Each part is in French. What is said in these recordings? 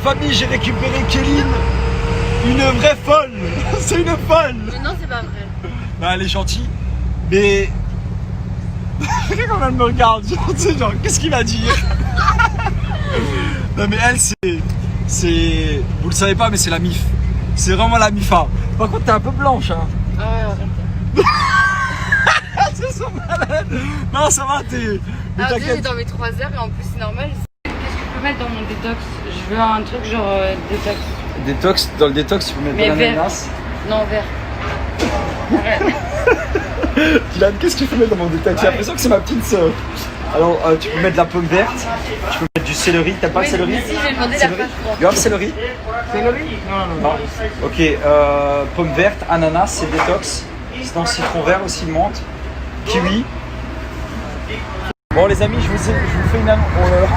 famille, j'ai récupéré Kéline. Une vraie folle. C'est une folle. Mais non, c'est pas vrai. Non, elle est gentille, mais... Regarde comment elle me regarde, tu sais, genre, qu'est-ce qu'il va dire? Non mais elle, c'est... Vous le savez pas, mais c'est la MIF. C'est vraiment la MIFA. Par contre, t'es un peu blanche, hein. Ah ouais, arrête. C'est ça, malade. Non, ça va, t'es... Mais Ah, tu sais, j'ai t'inquiète. dormi 3 heures et en plus, c'est normal. Qu'est-ce que je peux mettre dans mon détox? Je veux un truc genre détox. Détox, dans le détox, tu peux mettre Mais de vert. l'ananas. Non, vert. Arrête. Dylan, qu'est-ce que tu peux mettre dans mon détox? J'ai l'impression que c'est ma petite sœur. Alors, tu peux mettre de la pomme verte, tu peux mettre du céleri. T'aimes pas le céleri? Si, j'ai demandé la Céleri. pâte. You have céleri? Céleri? Non. Ok, pomme verte, ananas, c'est détox. Sinon, citron vert aussi, menthe, kiwi. Bon, les amis, je vous fais une annonce. Oh là là.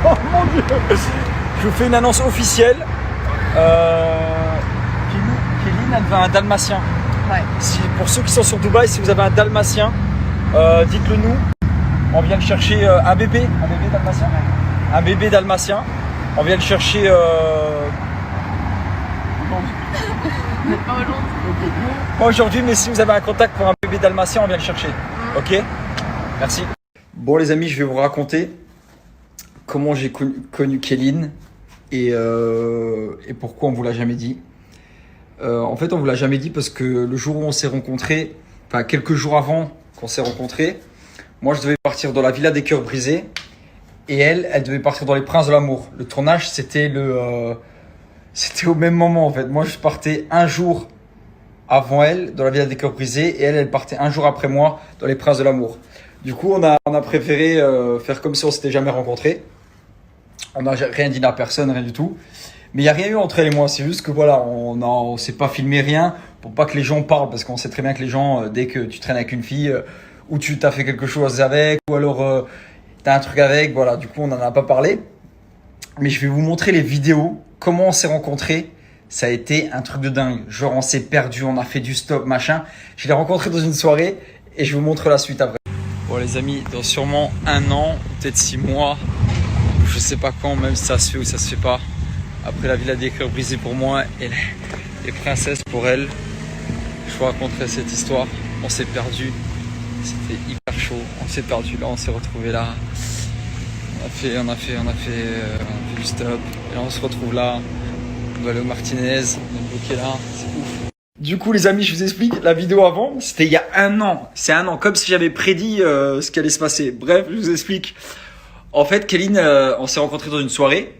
Oh mon dieu! Je vous fais une annonce officielle. Kéline, elle veut un dalmatien. Ouais. Pour ceux qui sont sur Dubaï, si vous avez un dalmatien, dites-le nous. On vient le chercher un bébé dalmatien. Un bébé dalmatien. On vient le chercher. Pas aujourd'hui, mais si vous avez un contact pour un bébé dalmatien, on vient le chercher. Ok? Merci. Bon les amis, je vais vous raconter comment j'ai connu Kéline et pourquoi on vous l'a jamais dit. En fait, on vous l'a jamais dit parce que le jour où on s'est rencontrés, enfin quelques jours avant qu'on s'est rencontrés, moi je devais partir dans la Villa des Cœurs Brisés et elle devait partir dans les Princes de l'amour. Le tournage c'était c'était au même moment en fait. Moi je partais un jour avant elle dans la Villa des Cœurs Brisés et elle partait un jour après moi dans les Princes de l'amour. Du coup on a préféré faire comme si on s'était jamais rencontrés. On n'a rien dit à personne, rien du tout. Mais il n'y a rien eu entre elle et moi, c'est juste que voilà, on s'est pas filmé rien pour pas que les gens parlent, parce qu'on sait très bien que les gens, dès que tu traînes avec une fille, ou tu t'as fait quelque chose avec, ou alors t'as un truc avec, voilà, du coup on n'en a pas parlé. Mais je vais vous montrer les vidéos, comment on s'est rencontrés, ça a été un truc de dingue. Genre on s'est perdu, on a fait du stop, machin. Je l'ai rencontré dans une soirée et je vous montre la suite après. Bon les amis, dans sûrement 1 an, peut-être 6 mois, je sais pas quand, même si ça se fait ou ça se fait pas. Après la Villa des Cœurs Brisés pour moi et les princesses pour elle, je vous raconterai cette histoire. On s'est perdu, c'était hyper chaud, on s'est perdu là, on s'est retrouvé là. On a fait du stop et là on se retrouve là. On va aller au Martinez, on est bloqué là, c'est ouf. Du coup les amis, je vous explique, la vidéo avant, c'était il y a 1 an. C'est 1 an, comme si j'avais prédit ce qui allait se passer. Bref, je vous explique. En fait, Kéline, on s'est rencontrés dans une soirée.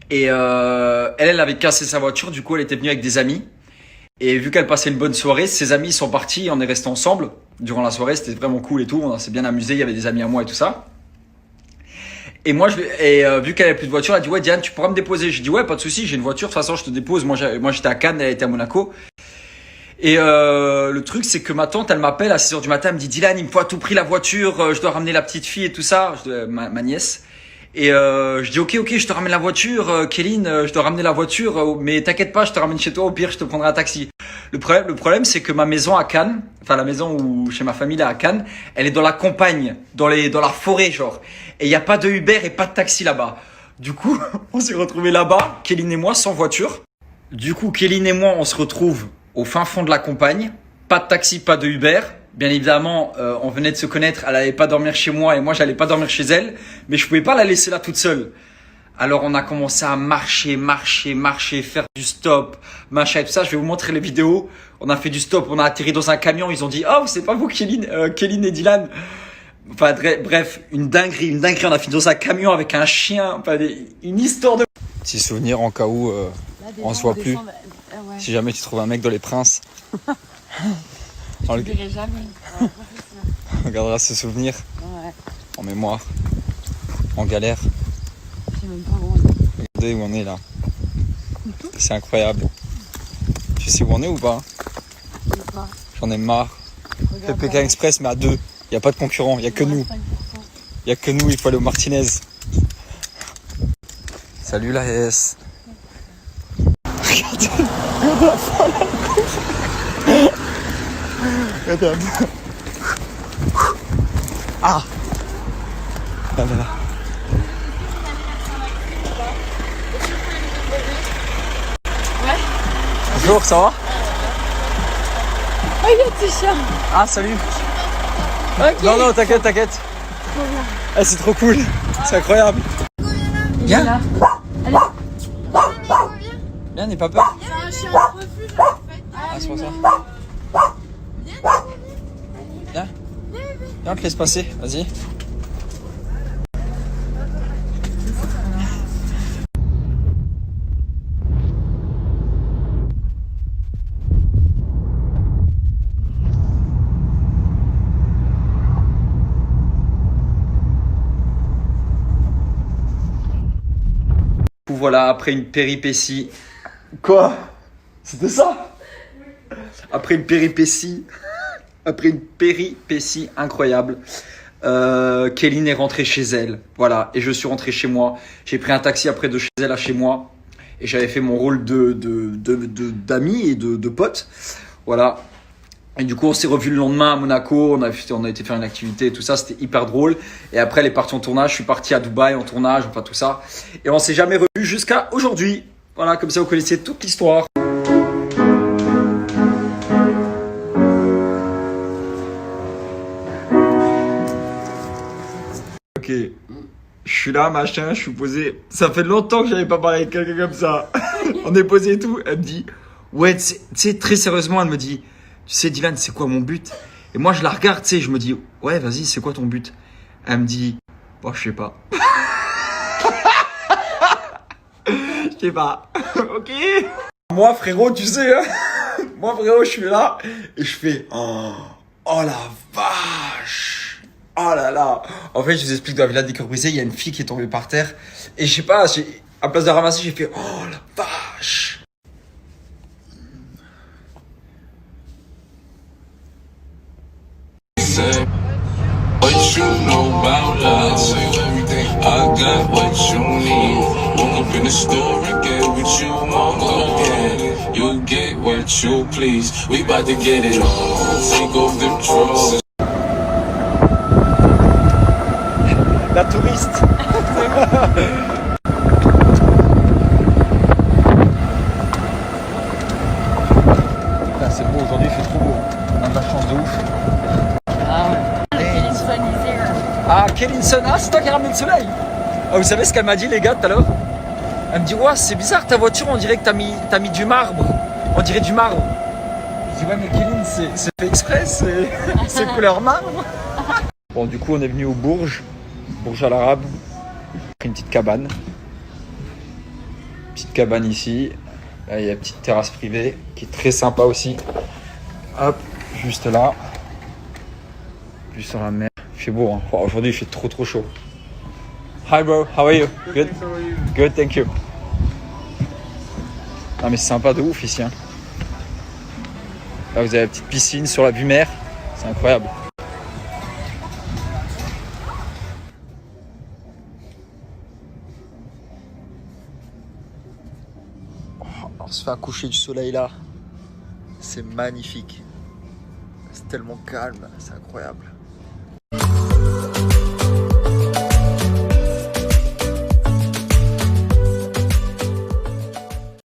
Et elle avait cassé sa voiture, du coup elle était venue avec des amis. Et vu qu'elle passait une bonne soirée, ses amis sont partis, on est restés ensemble durant la soirée, c'était vraiment cool et tout, on s'est bien amusé, il y avait des amis à moi et tout ça. Et moi, vu qu'elle avait plus de voiture, elle a dit ouais Diane, tu pourras me déposer. J'ai dit ouais, pas de souci, j'ai une voiture, de toute façon je te dépose. Moi j'étais à Cannes, elle était à Monaco. Et le truc c'est que ma tante, elle m'appelle à 6h du matin, elle me dit Dylan, il me faut à tout prix la voiture, je dois ramener la petite fille et tout ça, ma nièce. Et je dis ok, je te ramène la voiture, Kéline, je dois ramener la voiture, mais t'inquiète pas, je te ramène chez toi, au pire je te prendrai un taxi. Le problème c'est que ma maison à Cannes, enfin la maison où chez ma famille là à Cannes, elle est dans la campagne, dans la forêt genre, et il y a pas de Uber et pas de taxi là-bas. Du coup, on s'est retrouvés là-bas, Kéline et moi, sans voiture. Du coup, Kéline et moi, on se retrouve au fin fond de la campagne, pas de taxi, pas de Uber. Bien évidemment, on venait de se connaître, elle allait pas dormir chez moi et moi j'allais pas dormir chez elle, mais je pouvais pas la laisser là toute seule. Alors on a commencé à marcher, faire du stop, machin et tout ça. Je vais vous montrer les vidéos. On a fait du stop, on a atterri dans un camion, ils ont dit oh c'est pas vous Kéline et Dylan. Enfin bref, une dinguerie. On a fini dans un camion avec un chien, enfin une histoire de... Petit souvenir en cas où on se voit plus. Ouais. Si jamais tu trouves un mec dans les Princes. Je ne dirai jamais. Ouais, on gardera ce souvenir en mémoire, en galère. Je sais même pas où on est. Regardez où on est là. C'est incroyable. Tu sais où on est ou pas? Je sais pas. J'en ai marre. Regarde, Pékin Express mais à 2. Il n'y a pas de concurrent, il n'y a que nous. Il n'y a que nous, il faut aller au Martinez. Salut la S. Regardez la folle. Regarde. Ah là là là. Bonjour, ça va? Regarde ce chien. Ah, salut. Ok. Non, non, t'inquiète, t'inquiète. Ah, c'est trop cool. C'est incroyable. Viens. Là. Allez. Viens, n'aie pas peur. C'est un chien de refuge en fait. Ah, c'est pour ça. Viens. Viens, on te laisse passer. Vas-y. Voilà, après une péripétie. Quoi? C'était ça? Après une péripétie. Après une péripétie incroyable. Kéline est rentrée chez elle. Voilà, et je suis rentré chez moi. J'ai pris un taxi après de chez elle à chez moi. Et j'avais fait mon rôle d'ami et de pote. Voilà. Et du coup, on s'est revus le lendemain à Monaco. On a été faire une activité et tout ça. C'était hyper drôle. Et après, elle est partie en tournage. Je suis parti à Dubaï en tournage, enfin tout ça. Et on s'est jamais revus jusqu'à aujourd'hui. Voilà, comme ça, vous connaissez toute l'histoire. Ok. Je suis là, machin, je suis posé. Ça fait longtemps que j'avais pas parlé avec quelqu'un comme ça. On est posé et tout. Elle me dit, ouais, tu sais, très sérieusement, elle me dit, tu sais, Dylan, c'est quoi mon but? Et moi, je la regarde, tu sais, je me dis, ouais, vas-y, c'est quoi ton but? Elle me dit, bon, je sais pas. Je sais pas. Ok. Moi, frérot, tu sais, hein. Moi, frérot, je suis là et je fais, oh la vache. Oh là là. En fait, je vous explique, dans la Villa des Cœurs Brisés, il y a une fille qui est tombée par terre. Et je sais pas, à place de ramasser, j'ai fait, oh la vache. What you know about love? I got what you need. Woke up in the store and get what you want. Again, you get what you please. We bout to get it on. Take off them drawers. La touriste. Putain, c'est beau, aujourd'hui il fait trop beau. On a de la chance de ouf. Ah, Kélinson, ah, c'est toi qui as ramené le soleil. Oh, vous savez ce qu'elle m'a dit, les gars, tout à l'heure? Elle me dit, ouais, c'est bizarre ta voiture, on dirait que t'as mis du marbre. On dirait du marbre. Je dis, ouais, mais Kéline, c'est fait exprès, c'est couleur marbre. Bon, du coup, on est venu au Bourges Al Arab. Pris une petite cabane. Petite cabane ici. Là, il y a une petite terrasse privée qui est très sympa aussi. Hop, juste là. Juste sur la mer. Il fait beau, hein. Oh, aujourd'hui il fait trop chaud. Hi bro, how are you? Good? Good, thank you. Non mais c'est sympa de ouf ici, hein. Là vous avez la petite piscine sur la vue mer. C'est incroyable. Oh, on se fait un coucher du soleil là. C'est magnifique. C'est tellement calme, c'est incroyable.